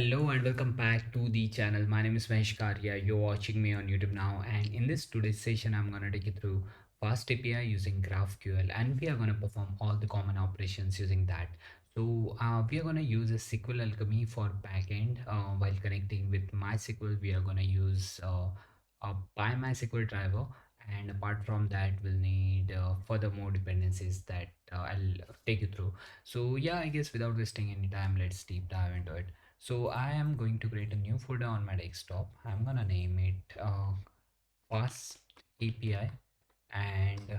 Hello and welcome back to the channel. My name is Maheshkariya. You're watching me on YouTube now, and in this today's session, I'm gonna take you through FastAPI using GraphQL, and we are gonna perform all the common operations using that. We are gonna use a Sqlalchemy for backend while connecting with MySQL. We are gonna use a MySQL driver, and apart from that, we'll need further more dependencies that I'll take you through. So yeah, I guess without wasting any time, let's deep dive into it. So I am going to create a new folder on my desktop. I'm gonna name it Fast API and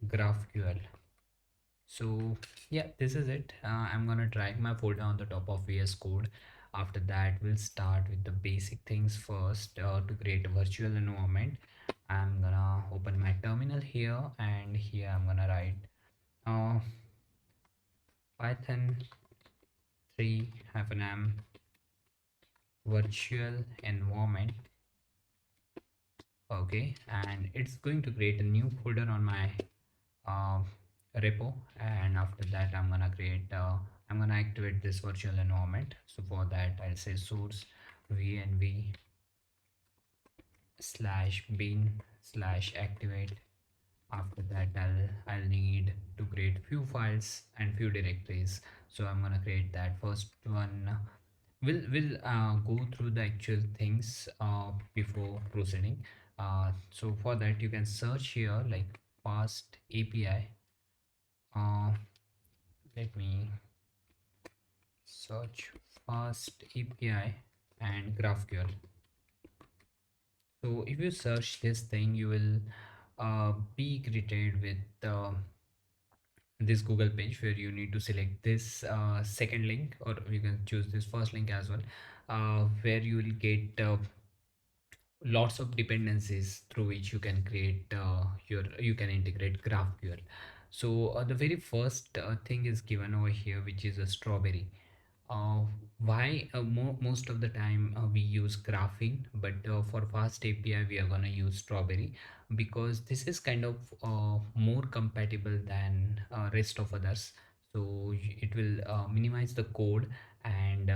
GraphQL. So yeah, this is it. I'm gonna drag my folder on the top of VS Code. After that, we'll start with the basic things first to create a virtual environment. I'm gonna open my terminal here, and here I'm gonna write uh, Python 3-m virtual environment. Okay, and it's going to create a new folder on my uh, repo, and after that I'm gonna activate this virtual environment. So for that, I'll say source vnv slash bin slash activate. After that, I'll need to create few files and few directories. So I'm gonna create that first one. We'll go through the actual things before proceeding. So for that, you can search here like fast API. uh, Let me search fast API and GraphQL. So if you search this thing, you will be greeted with this Google page where you need to select this second link, or you can choose this first link as well, where you will get lots of dependencies through which you can create you can integrate GraphQL. So the very first thing is given over here, which is a strawberry. uh, why most of the time we use graphene, but for fast API we are going to use strawberry, because this is kind of more compatible than rest of others. So it will minimize the code, and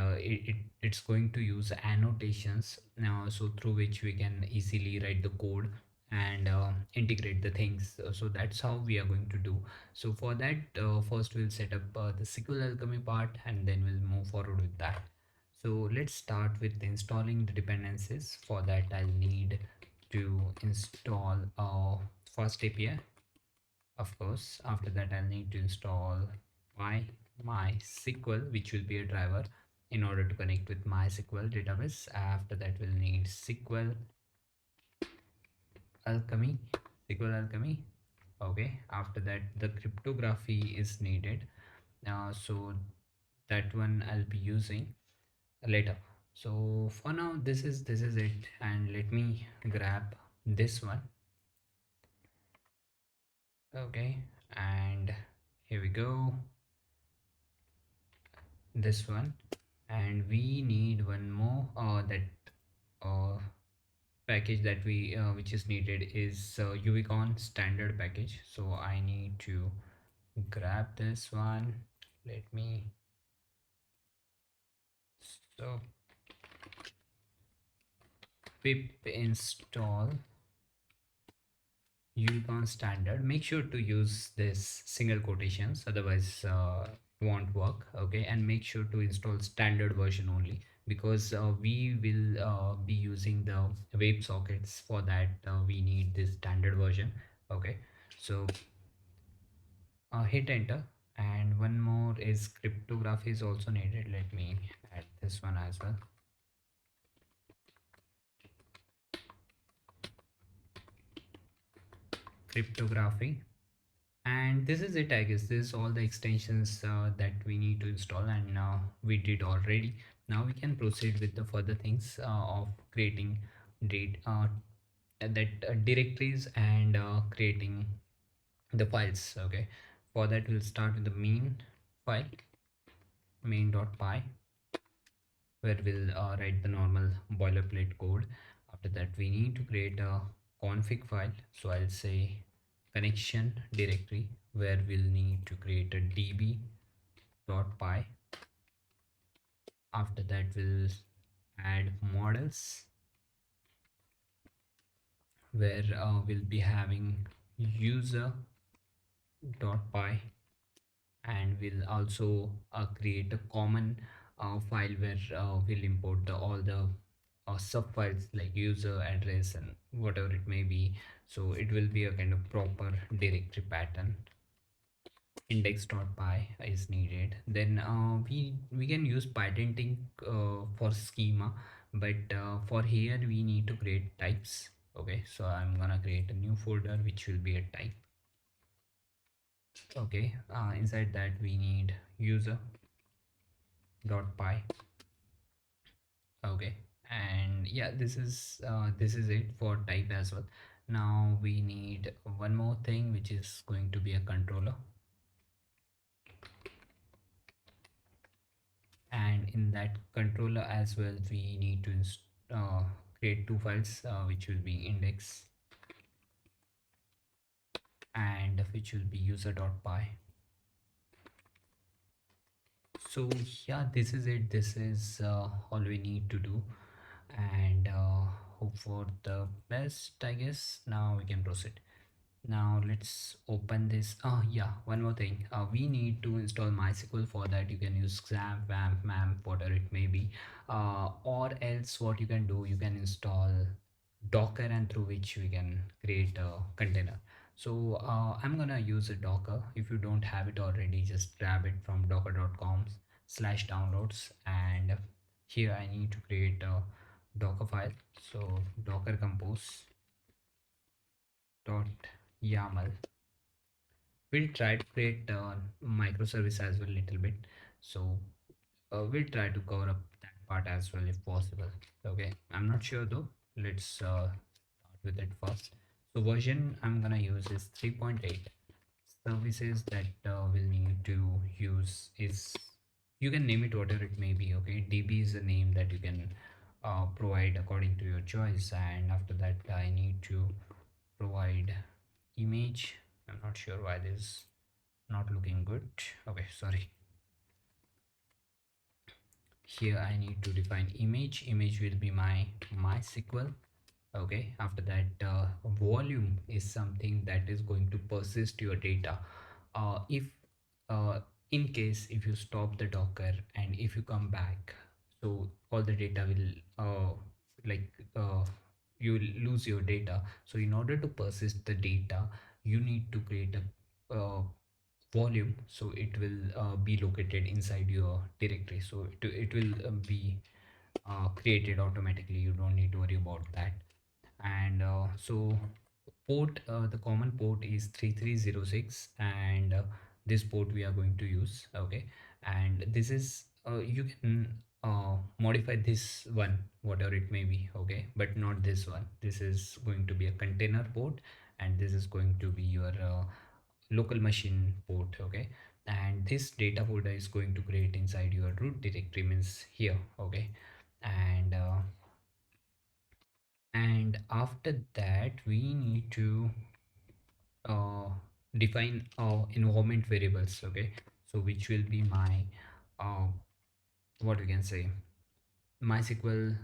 it's going to use annotations now, so through which we can easily write the code and integrate the things. So that's how we are going to do. So for that, first we'll set up the Sqlalchemy part, and then we'll move forward with that. So let's start with installing the dependencies. For that, I'll need to install Fast API. Of course, after that, I'll need to install MySQL, which will be a driver in order to connect with MySQL database. After that, we'll need Alchemy, Sqlalchemy. Okay, after that, the cryptography is needed. So that one I'll be using later. So for now, this is it, and let me grab this one. Okay, and here we go, this one. And we need one more that uh, package that we which is needed is Uvicon standard package. So I need to grab this one. Let me, so pip install Unicon standard. Make sure to use this single quotations, otherwise won't work. Okay, and make sure to install standard version only, because we will be using the web sockets. For that, we need this standard version. Okay, so hit enter. And one more is cryptography is also needed. Let me add this one as well. Cryptography. And this is it, I guess. This is all the extensions that we need to install, and we did already. Now we can proceed with the further things of creating date that directories, and creating the files. Okay, for that we'll start with the main file, main.py, where we'll write the normal boilerplate code. After that, we need to create a config file. So I'll say connection directory, where we'll need to create a db.py. After that, we'll add models, where we'll be having user.py, and we'll also create a common file where we'll import all the sub files like user address and whatever it may be. So it will be a kind of proper directory pattern. Index.py is needed. Then we can use patenting for schema, but for here we need to create types. Okay, so I'm gonna create a new folder which will be a type. Okay, inside that we need user.py. Okay, and yeah, this is it for type as well. Now we need one more thing, which is going to be a controller, and in that controller as well we need to create two files, which will be index and which will be user.py. So yeah, this is it. This is all we need to do, and hope for the best, I guess. Now we can proceed. Now let's open this. Oh yeah, one more thing. We need to install MySQL. For that you can use XAMPP, WAMP, MAMP, whatever it may be. Or else what you can do, you can install Docker, and through which we can create a container. So I'm gonna use a Docker. If you don't have it already, just grab it from docker.com/downloads, and here I need to create a Docker file. So docker compose dot yaml. We'll try to create a microservice as well little bit. So we'll try to cover up that part as well if possible. Okay, I'm not sure though. Let's start with it first. So version I'm gonna use is 3.8. Services that we'll need to use is, you can name it whatever it may be. Okay, db is a name that you can provide according to your choice, and after that I need to provide image. I'm not sure why this is not looking good. Okay, sorry. Here I need to define image will be my MySQL. Okay, after that volume is something that is going to persist your data. If uh, in case if you stop the docker and if you come back, so all the data will like you will lose your data. So in order to persist the data, you need to create a volume, so it will be located inside your directory. So it will be created automatically. You don't need to worry about that. And so port, the common port is 3306, and this port we are going to use. Okay, and this is you can modify this one whatever it may be. Okay, but not this one. This is going to be a container port, and this is going to be your local machine port. Okay, and this data folder is going to create inside your root directory, means here. Okay, and after that we need to uh, define environment variables. Okay, so which will be my uh, what we can say, MySQL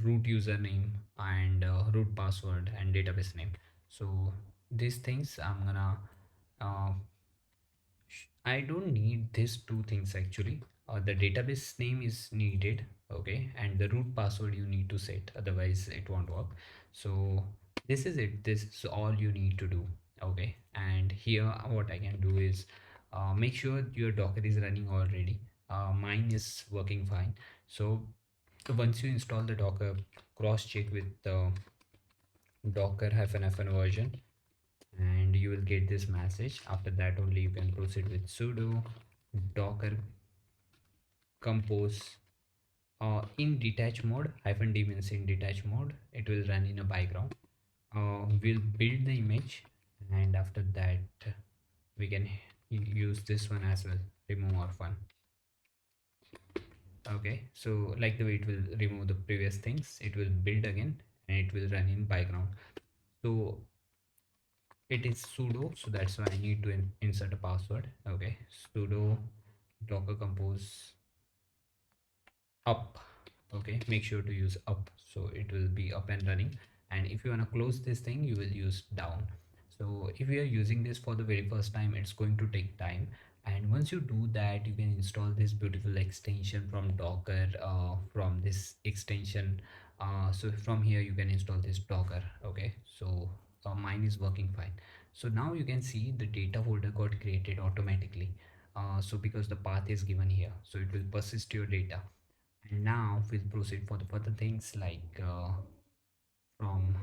root username and root password and database name. So these things I'm gonna uh, I don't need these two things actually. The database name is needed, okay, and the root password you need to set, otherwise it won't work. So this is it. This is all you need to do, okay. And here, what I can do is make sure your Docker is running already. Mine is working fine. So once you install the Docker, cross check with the Docker -fn version, and you will get this message. After that only you can proceed with sudo docker compose in detach mode. -d means in detach mode, it will run in a background. We'll build the image, and after that we can use this one as well, remove orphan. Okay, so like the way it will remove the previous things, it will build again and it will run in background. So it is sudo, so that's why I need to insert a password. Okay, sudo docker compose up. Okay, make sure to use up, so it will be up and running. And if you want to close this thing, you will use down. So if you are using this for the very first time, it's going to take time. And once you do that, you can install this beautiful extension from Docker, from this extension. So from here you can install this Docker. Okay, so mine is working fine. So now you can see the data folder got created automatically. So because the path is given here, so it will persist your data. And now we'll proceed for the further things like from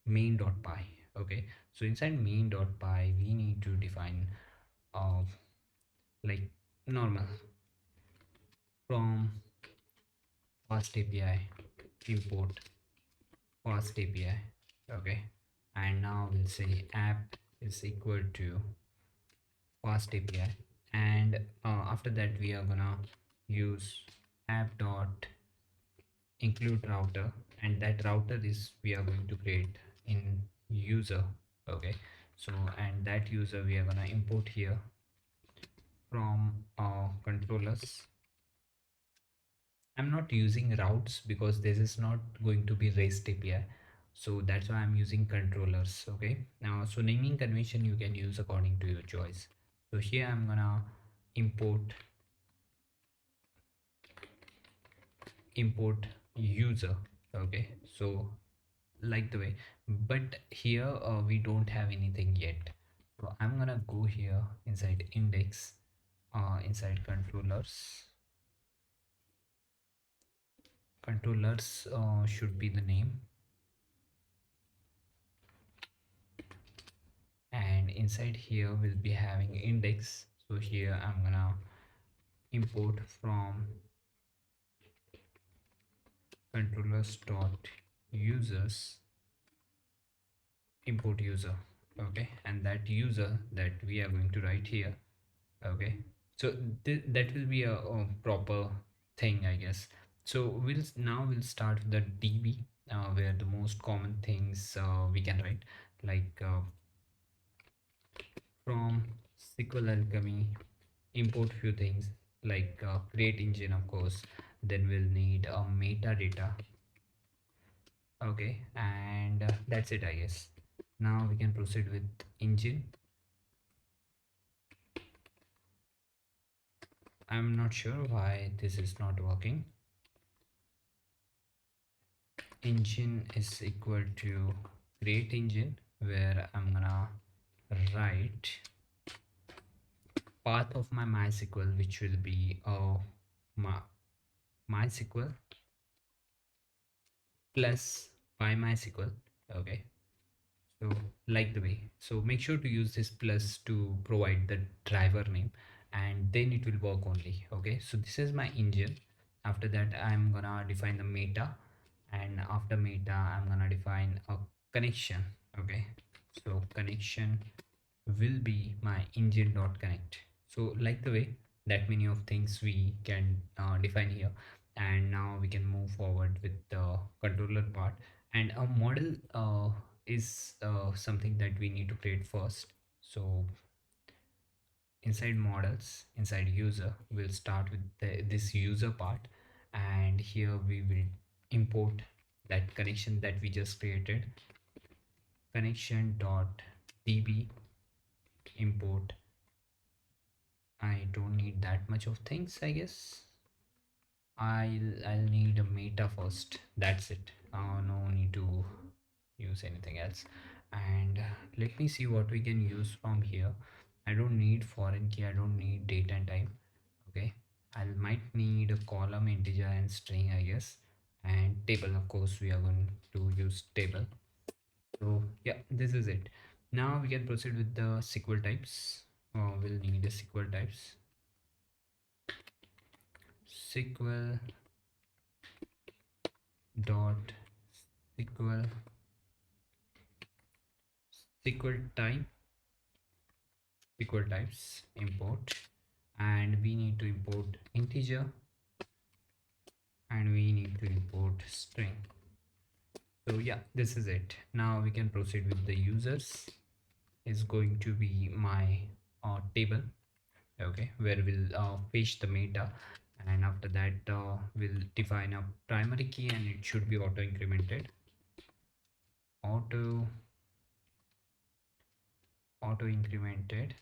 main.py. Okay, so inside main.py we need to define uh, like normal from FastAPI import FastAPI. Okay, and now we'll say app is equal to FastAPI, and after that we are gonna use app dot include router, and that router is we are going to create in user. Okay, so and that user we are gonna import here from controllers. I'm not using routes because this is not going to be REST API, so that's why I'm using controllers. Okay, now so naming convention you can use according to your choice. So here I'm gonna import import user. Okay, so like the way, but here we don't have anything yet. So I'm gonna go here inside index, inside controllers should be the name, and inside here we'll be having index. So here I'm gonna import from controllers dot users, import user. Okay, and that user that we are going to write here. Okay, so that will be a proper thing, I guess. So we'll start with the DB, where the most common things we can write, like from Sqlalchemy import few things like create engine, of course. Then we'll need metadata. Okay, and that's it, I guess. Now we can proceed with engine. I'm not sure why this is not working. Engine is equal to create engine, where I'm gonna write path of my MySQL, which will be my MySQL plus by MySQL. Okay, so like the way, so make sure to use this plus to provide the driver name, and then it will work only. Okay, so this is my engine. After that I'm gonna define the meta, and after meta I'm gonna define a connection. Okay, so connection will be my engine dot connect. So like the way, that many of things we can define here. And now we can move forward with the controller part. And a model is something that we need to create first. So inside models, inside user, we'll start with this user part, and here we will import that connection that we just created, connection dot db import. I don't need that much of things, I guess. I'll need a meta first. That's it. No need to use anything else. And let me see what we can use from here. I don't need foreign key. I don't need date and time. Okay. I might need a column, integer, and string, I guess. And table, of course, we are going to use table. So yeah, this is it. Now we can proceed with the SQL types. We'll need a SQL types. SQL dot SQL SQL type SQL types import, and we need to import integer, and we need to import string. So yeah, this is it. Now we can proceed with the users. Is going to be my table. Okay, where we'll fetch the meta, and after that we'll define a primary key, and it should be auto incremented. Auto Auto incremented.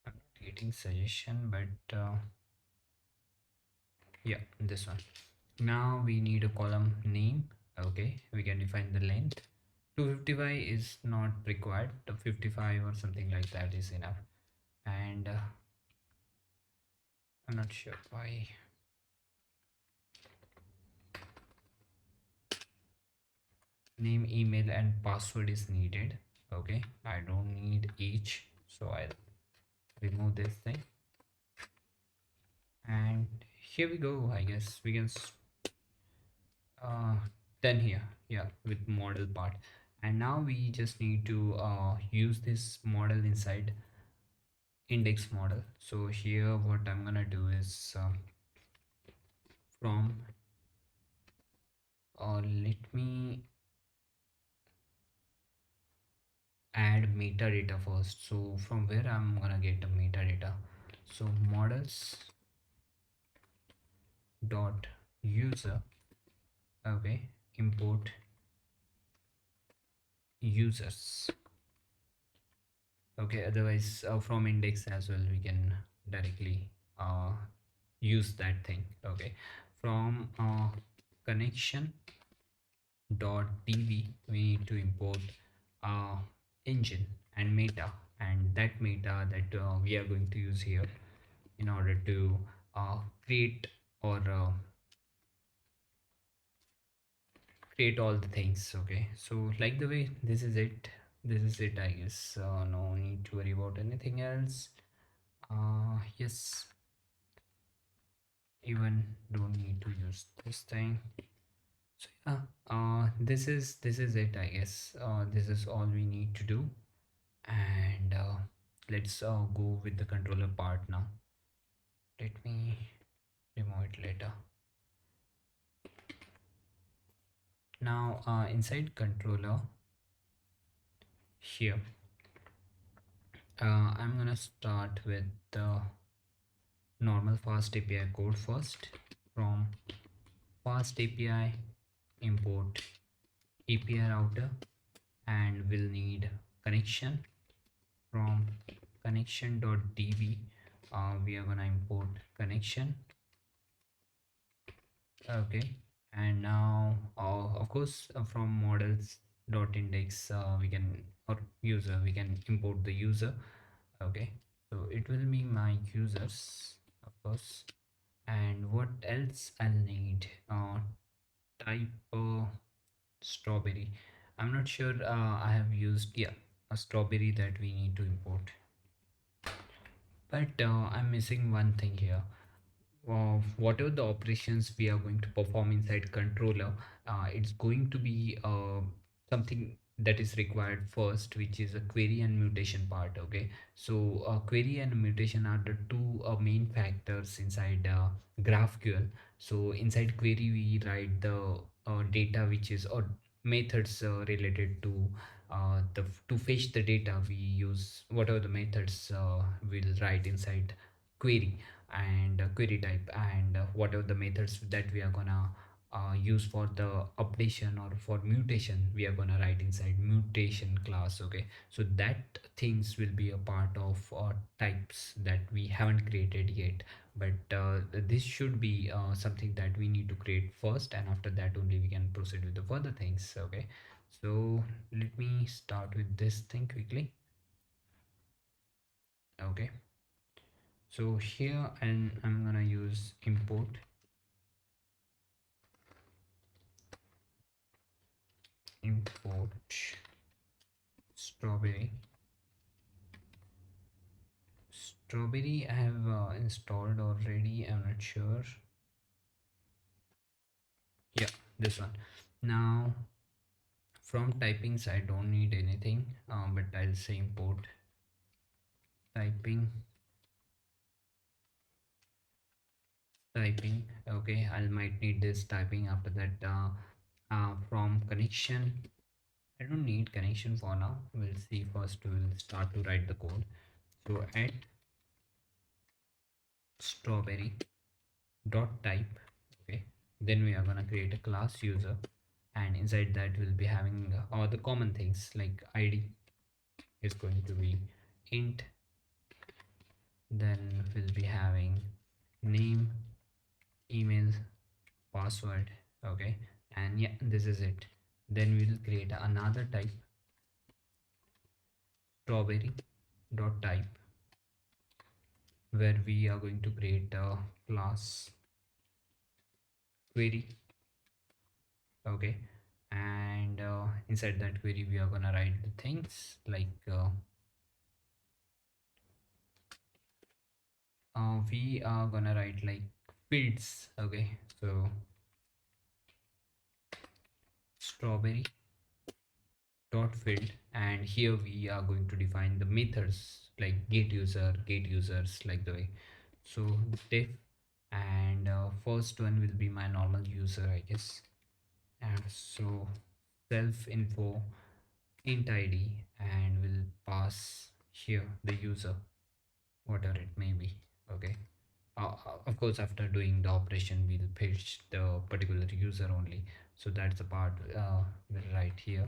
I'm not getting suggestion, but yeah, this one. Now we need a column name. Okay, we can define the length. 255 is not required. The 55 or something like that is enough. And I'm not sure why. Name, email, and password is needed. Okay, I don't need each, so I'll remove this thing. And here we go. I guess we can uh, then here, yeah, with model part. And now we just need to use this model inside index model. So here what I'm gonna do is from let me add metadata first. So from where I'm gonna get the metadata? So models dot user. Okay, import users. Okay, otherwise from index as well we can directly uh, use that thing. Okay, from connection dot db we need to import uh, engine and meta, and that meta that we are going to use here in order to create or create all the things. Okay, so like the way this is it, I guess. No need to worry about anything else. Yes, even don't need to use this thing. So yeah, this is it, I guess. This is all we need to do, and let's go with the controller part now. Let me remove it later. Now inside controller here, I'm gonna start with the normal fast API code first. From fast API import API router, and we'll need connection. From connection.db we are gonna import connection. Okay, and now of course from models dot index we can, or user, we can import the user. Okay, so it will be my users, of course. And what else I'll need? Type strawberry. I'm not sure. I have used, yeah, a strawberry that we need to import, but I'm missing one thing here. Whatever the operations we are going to perform inside controller, it's going to be something that is required first, which is a query and mutation part. Okay, so query and mutation are the two main factors inside GraphQL. So inside query we write the data which is, or methods related to the to fetch the data. We use whatever the methods will write inside query, and query type, and whatever the methods that we are gonna use for the updation or for mutation, we are gonna write inside mutation class. Okay, so that things will be a part of types that we haven't created yet, but this should be something that we need to create first, and after that only we can proceed with the further things. Okay, so let me start with this thing quickly. Okay, so here, and I'm gonna use import strawberry. Strawberry I have installed already, I'm not sure. Yeah, this one. Now from typings I don't need anything, but I'll say import typing. Okay, I might need this typing after that. From connection, I don't need connection for now. We'll see first. We'll start to write the code. So add strawberry dot type. Okay, then we are gonna create a class user, and inside that we'll be having all the common things like id is going to be int, then we'll be having name, email, password. Okay, and yeah, this is it. Then we'll create another type, strawberry dot type, where we are going to create a class query. Okay, and inside that query we are gonna write the things like we are gonna write like fields. Okay, so strawberry dot field, and here we are going to define the methods like get user, get users, like the way. So def, and first one will be my normal user, I guess. And so self info int id, and we'll pass here the user, whatever it may be. Okay, of course after doing the operation we'll fetch the particular user only. So that's the part we'll write here.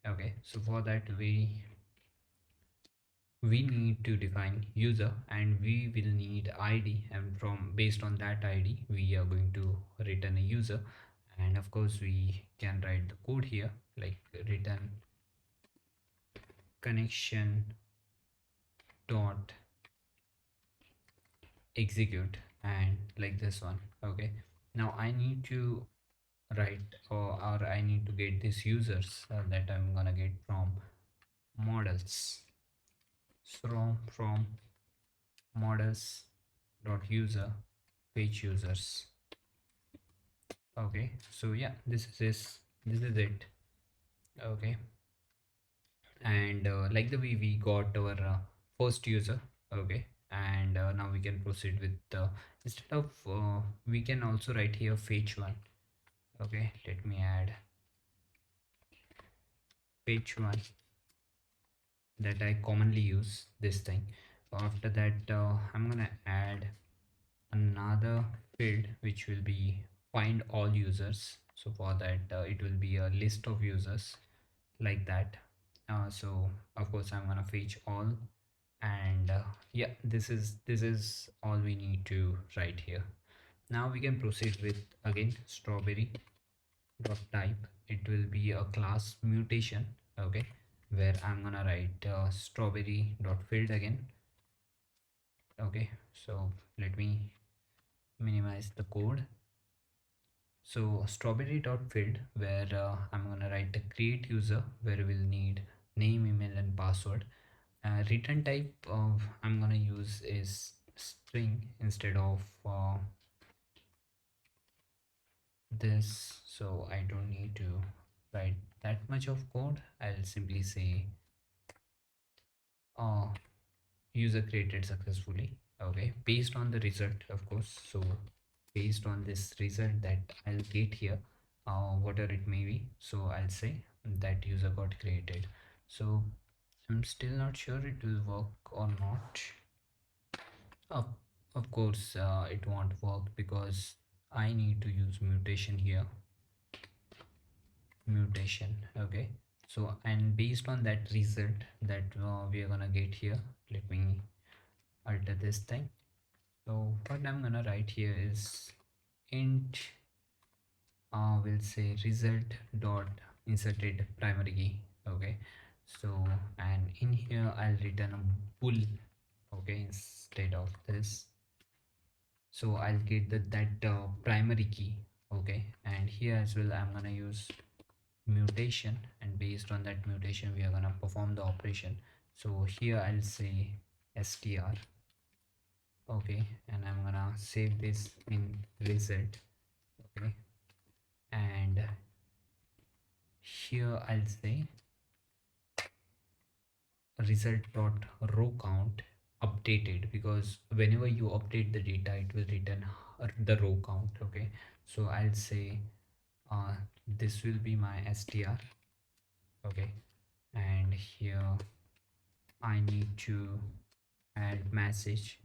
Okay, so for that we need to define user, and we will need id, and from based on that id we are going to return a user. And of course we can write the code here like return connection dot execute, and like this one. Okay, now I need to write, or I need to get these users that I'm gonna get from models. So from models dot user page users. Okay, so yeah, this is it. Okay, and like the way we got our first user. Okay, and now we can proceed with instead of we can also write here fetch one. Okay, let me add fetch one, that I commonly use this thing. After that I'm gonna add another field which will be find all users. So for that it will be a list of users, like that. So of course I'm gonna fetch all, and yeah, this is all we need to write here. Now we can proceed with again strawberry dot type. It will be a class mutation. Okay, where I'm gonna write strawberry dot field again. Okay, so let me minimize the code. So strawberry dot field, where I'm gonna write a create user, where we'll need name, email, and password. Return type of I'm gonna use is string instead of this, so I don't need to write that much of code. I'll simply say uh, user created successfully. Okay, based on the result, of course. So based on this result that I'll get here, whatever it may be, so I'll say that user got created. So I'm still not sure it will work or not. of, of course it won't work because I need to use mutation here, mutation. Okay, so and based on that result that we are gonna get here, let me alter this thing. So what I'm gonna write here is int we'll say result dot inserted primary key. Okay, so and in here I'll return a bool. Okay, instead of this, so I'll get that primary key. Okay, and here as well I'm gonna use mutation, and based on that mutation we are gonna perform the operation. So here I'll say str. Okay, and I'm gonna save this in result. Okay, and here I'll say result dot row count updated, because whenever you update the data it will return the row count. Okay, so I'll say uh, this will be my str. Okay, and here I need to add message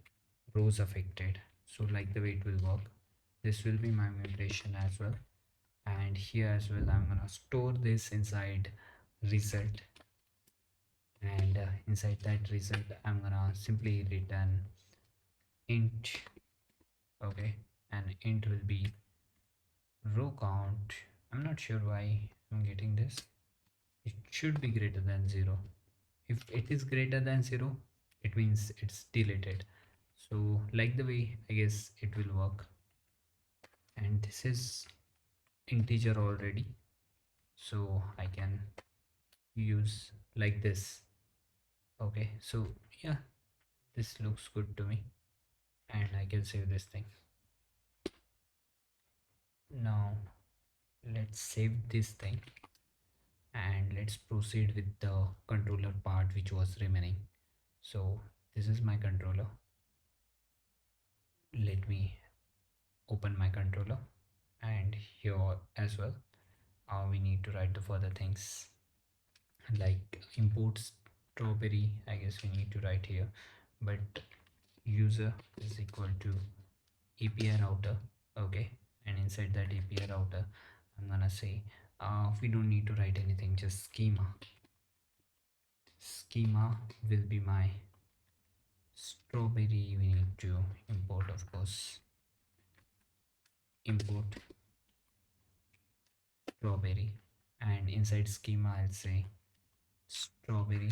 rows affected. So like the way it will work, this will be my mutation as well, and here as well I'm gonna store this inside result, and inside that result I'm gonna simply return int. Okay, and int will be row count. I'm not sure why I'm getting this. It should be greater than 0. If it is greater than 0, it means it's deleted. So like the way I guess it will work, and this is integer already, so I can use like this. Okay, so yeah, this looks good to me, and I can save this thing. Now let's save this thing, and let's proceed with the controller part which was remaining. So this is my controller. Let me open my controller, and here as well we need to write the further things like import strawberry. I guess we need to write here, but user is equal to API router. Okay, and inside that API router I'm gonna say we don't need to write anything, just schema will be my strawberry. We need to import, of course, import strawberry, and inside schema I'll say strawberry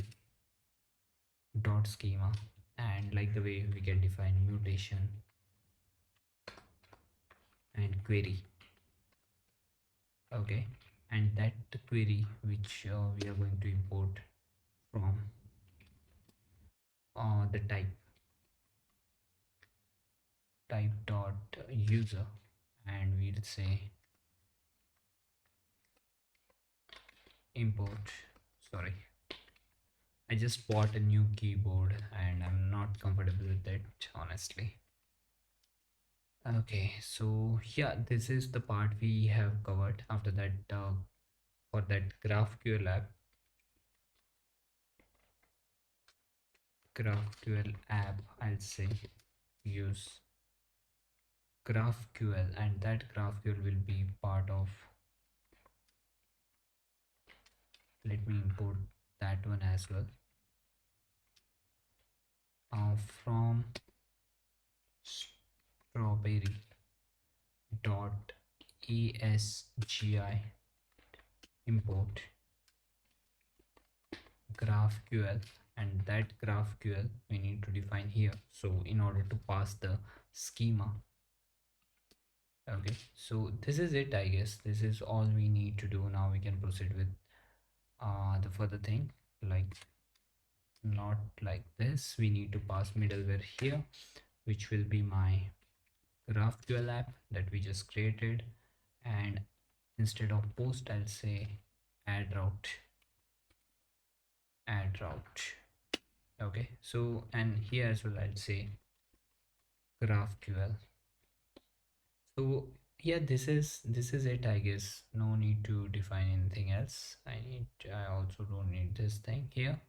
dot schema, and like the way we can define mutation and query. Okay, and that query which we are going to import from the type dot user, and we'll say import. Sorry, I just bought a new keyboard and I'm not comfortable with it, honestly. Okay, so yeah, this is the part we have covered. After that, for that GraphQL app, I'll say use GraphQL, and that GraphQL will be part of. Let me import that one as well. From strawberry dot asgi import GraphQL, and that GraphQL we need to define here. So in order to pass the schema. Okay, so this is it. I guess this is all we need to do. Now we can proceed with the further thing, like not like this. We need to pass middleware here, which will be my GraphQL app that we just created, and instead of post I'll say add route. Okay, so and here as well I'll say GraphQL. So yeah, this is it. I guess no need to define anything else. I also don't need this thing here.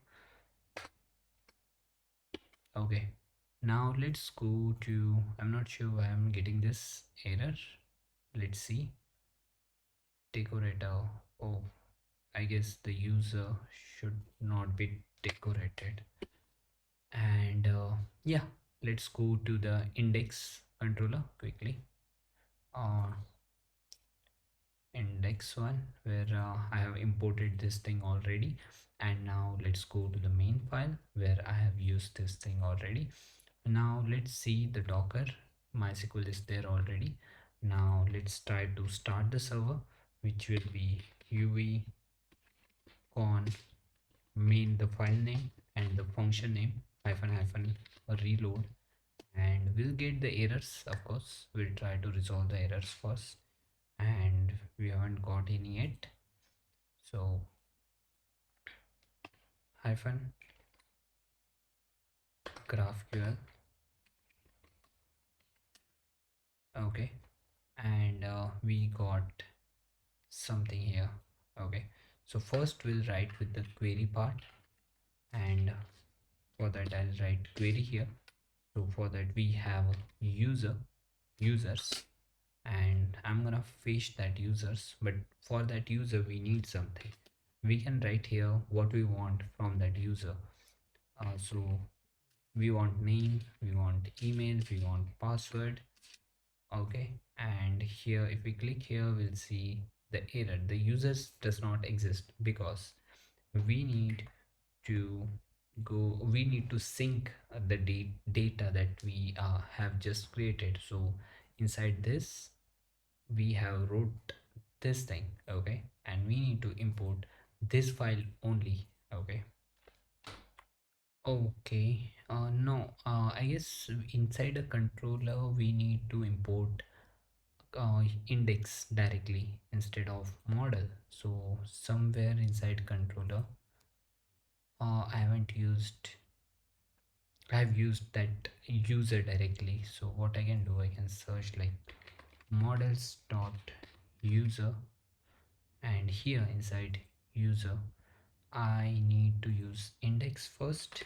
Okay, now let's go to, I'm not sure why I'm getting this error. Let's see, decorator. Oh, I guess the user should not be decorated. And yeah, let's go to the index controller quickly. Index one, where I have imported this thing already, and now let's go to the main file where I have used this thing already. Now let's see the Docker. MySQL is there already. Now let's try to start the server, which will be uv con main, the file name, and the function name hyphen hyphen reload, and we'll get the errors. Of course, we'll try to resolve the errors first, and we haven't got any yet. So hyphen GraphQL. Okay, and we got something here. Okay, so first we'll write with the query part, and for that I'll write query here. So for that we have users, and I'm gonna fetch that users, but for that user we need something. We can write here what we want from that user. So we want name, we want email, we want password. Okay, and here if we click here we'll see the error, the users does not exist, because we need to we need to sync the data that we have just created. So inside this we have wrote this thing. Okay, and we need to import this file only. Okay. Okay, no, I guess inside a controller we need to import index directly instead of model. So somewhere inside controller, I haven't used, I've used that user directly. So what I can do, I can search like models dot user, and here inside user I need to use index first,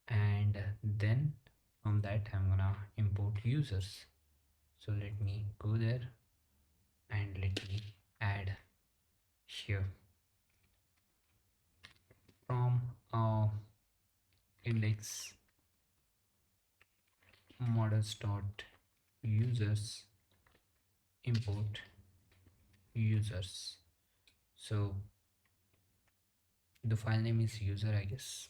and then from that I'm gonna import users. So let me go there and let me add here from index models dot users import users. So the file name is user, I guess,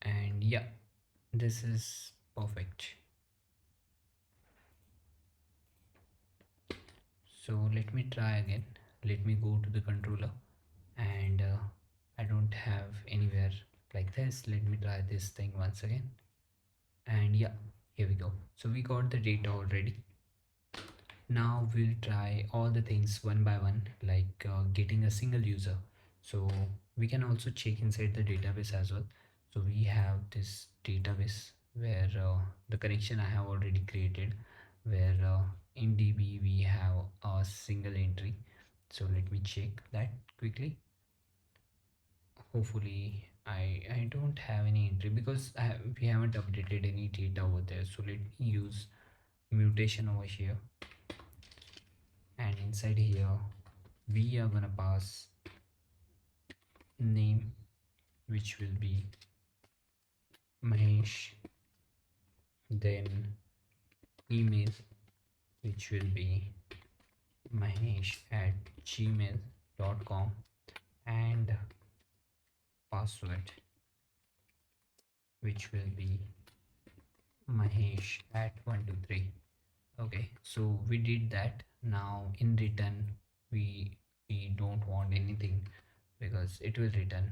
and yeah, this is perfect. So let me try again. Let me go to the controller, and I don't have anywhere like this. Let me try this thing once again, and yeah, here we go. So we got the data already. Now we'll try all the things one by one, like getting a single user. So we can also check inside the database as well. So we have this database where the connection I have already created, where in DB we have a single entry. So let me check that quickly. Hopefully I don't have any entry, because we haven't updated any data over there. So let me use mutation over here, and inside here we are gonna pass name, which will be Mahesh, then email, which will be Mahesh at gmail.com, and password, which will be Mahesh at 123. Okay, so we did that. Now in return we don't want anything, because it will return.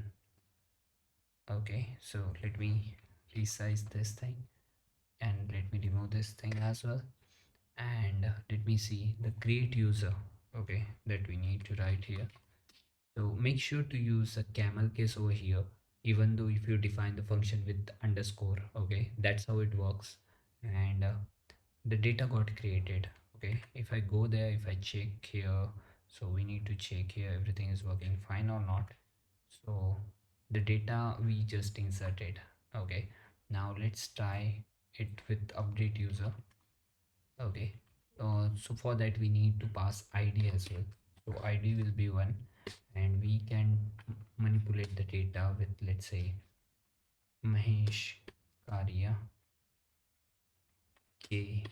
Okay, so let me resize this thing, and let me remove this thing as well, and let me see the create user. Okay, that we need to write here. So make sure to use a camel case over here, even though if you define the function with underscore. Okay, that's how it works. And the data got created. Okay, if I go there, if I check here, so we need to check here everything is working fine or not. So the data we just inserted. Okay, now let's try it with update user. Okay, so for that we need to pass id as well. So id will be 1, and we can manipulate the data with, let's say, Mahesh Karia K,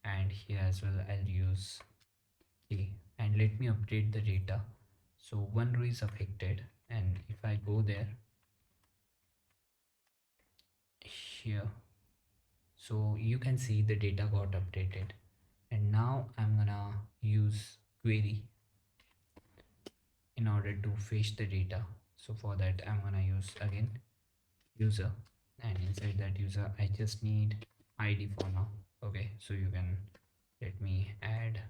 and here as well I'll use K, and let me update the data. So one row is affected, and if I go there here, so you can see the data got updated. And now I'm gonna use query in order to fetch the data. So for that I'm gonna use again user, and inside that user I just need id for now. Okay, so you can let me add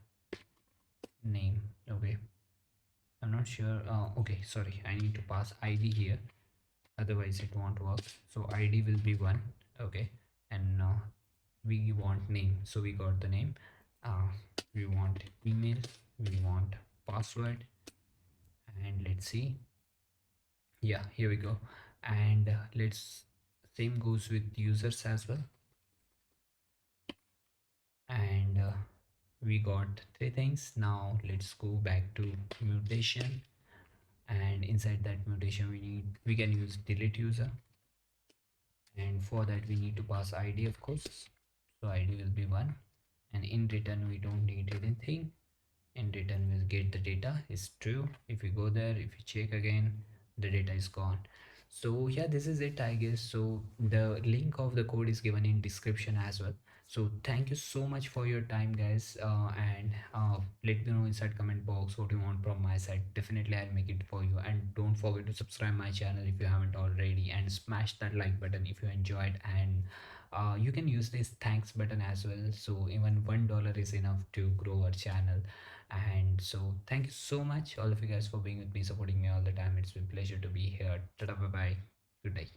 name. Okay, I'm not sure. Okay, sorry, I need to pass id here, otherwise it won't work. So id will be 1. Okay, and we want name, so we got the name. uh, we want email, we want password, and let's see. Yeah, here we go. And let's Same goes with users as well. And we got three things. Now let's go back to mutation, and inside that mutation we can use delete user, and for that we need to pass id, of course. So id will be 1, and in return we don't need anything. In return we'll get the data is true. If we go there, if we check again, the data is gone. So yeah, this is it, I guess. So the link of the code is given in description as well. So thank you so much for your time, guys, and let me know inside comment box what you want from my side. Definitely I'll make it for you, and don't forget to subscribe my channel if you haven't already, and smash that like button if you enjoyed. And you can use this thanks button as well, so even $1 is enough to grow our channel. And so thank you so much all of you guys for being with me, supporting me all the time. It's been a pleasure to be here. Bye bye. Good day.